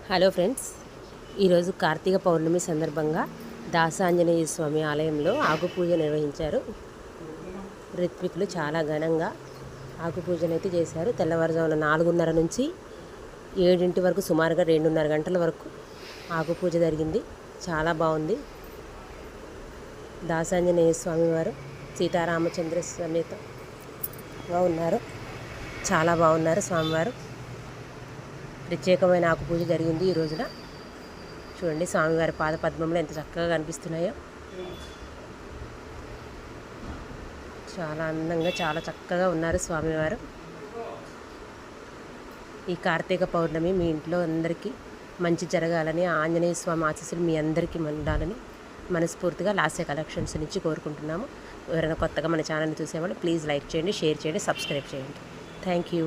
Hello friends, ఈరోజు కార్తీక పౌర్ణమి సందర్భంగా దాసాంజనేయ స్వామి ఆలయంలో ఆకు పూజ నిర్వహించారు. ఋత్వికులు చాలా ఘనంగా ఆకు పూజను అయితే చేశారు. తెల్లవారుజామున 4:30 నుంచి 7 వరకు, సుమారుగా 2:30 గంటల వరకు ఆకు పూజ జరిగింది. చాలా బాగుంది. దాసాంజనేయ స్వామి వారు సీతారామచంద్ర సమేతంగా ఉన్నారు. చాలా బాగున్నారు స్వామివారు. ప్రత్యేకమైన ఆకు పూజ జరిగింది ఈ రోజున. చూడండి, స్వామివారి పాద పద్మంలో ఎంత చక్కగా కనిపిస్తున్నాయో. చాలా అందంగా, చాలా చక్కగా ఉన్నారు స్వామివారు. ఈ కార్తీక పౌర్ణమి మీ ఇంట్లో అందరికీ మంచి జరగాలని, ఆంజనేయ స్వామి ఆశీస్సులు మీ అందరికీ ఉండాలని మనస్ఫూర్తిగా లాస్య కలెక్షన్స్ నుంచి కోరుకుంటున్నాము. ఎవరైనా కొత్తగా మన ఛానల్ని చూసేవాళ్ళు ప్లీజ్ లైక్ చేయండి, షేర్ చేయండి, సబ్స్క్రైబ్ చేయండి. Thank you.